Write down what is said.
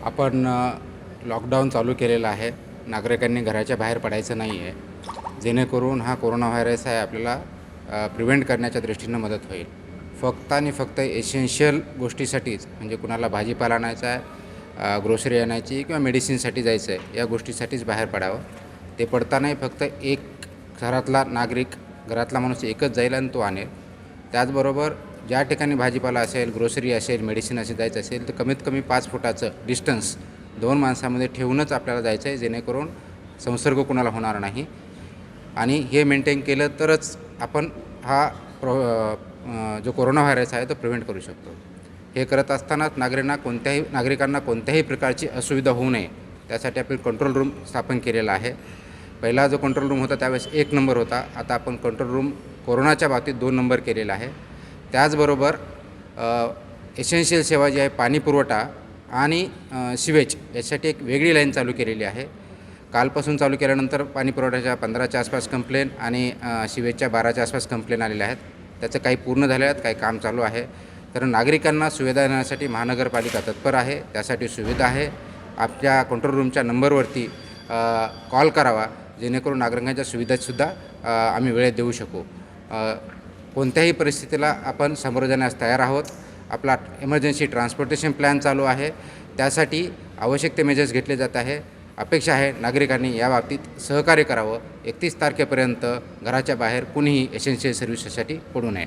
आपण लॉकडाऊन चालू केलेला आहे. नागरिकांनी घराच्या बाहेर पडायचं नाही आहे, जेणेकरून हा कोरोना व्हायरस आहे आपल्याला प्रिव्हेंट करण्याच्या दृष्टीनं मदत होईल. फक्त आणि फक्त एसेन्शियल गोष्टीसाठीच, म्हणजे कुणाला भाजीपाला आणायचा आहे, ग्रोसरी आणायची किंवा मेडिसिनसाठी जायचं आहे, या गोष्टीसाठीच बाहेर पडावं. ते पडतानाही फक्त एक घरातला माणूस एकच जाईल आणि तो आणेल. त्याचबरोबर ज्या ठिकाणी भाजीपाला असेल, ग्रोसरी असेल, मेडिसिन असेल जायचं असेल तर कमीत कमी 5 फुटाचं डिस्टन्स 2 माणसामध्ये ठेवूनच आपल्याला जायचं आहे, जेणेकरून संसर्ग कुणाला होणार नाही. आणि हे मेंटेन केलं तरच आपण हा जो कोरोना व्हायरस आहे तो प्रिव्हेंट करू शकतो. हे करत असतानाच नागरिकांना कोणत्याही प्रकारची असुविधा होऊ नये, त्यासाठी आपण कंट्रोल रूम स्थापन केलेला आहे. पहिला जो कंट्रोल रूम होता त्यावेळेस 1 नंबर होता, आता आपण कंट्रोल रूम कोरोनाच्या बाबतीत 2 नंबर केलेला आहे. त्याचबरोबर एसेन्शियल सेवा जी आहे, पाणी पुरवठा आणि सिवेज, यासाठी एक वेगळी लाईन चालू केलेली आहे. कालपासून चालू केल्यानंतर पाणी पुरवठ्याच्या 15च्या आसपास कंप्लेन आणि सिवेजच्या 12च्या आसपास कंप्लेन आलेल्या आहेत. त्याचं काही पूर्ण झाले आहेत, काही काम चालू आहे. तर नागरिकांना सुविधा देण्यासाठी महानगरपालिका तत्पर आहे. त्यासाठी सुविधा आहे. आपल्या कंट्रोल रूमच्या नंबरवरती कॉल करावा, जेणेकरून नागरिकांच्या सुविधासुद्धा आम्ही वेळेत देऊ शकू. कोणत्याही परिस्थितीला आपण सामोरं जाण्यास तयार आहोत. आपला इमर्जन्सी ट्रान्सपोर्टेशन प्लॅन चालू आहे, त्यासाठी आवश्यक ते मेजर्स घेतले जात आहे. अपेक्षा आहे नागरिकांनी याबाबतीत सहकार्य करावं. 31 तारखेपर्यंत घराच्या बाहेर कुणीही एसेन्शियल सर्व्हिसेससाठी पडू नये.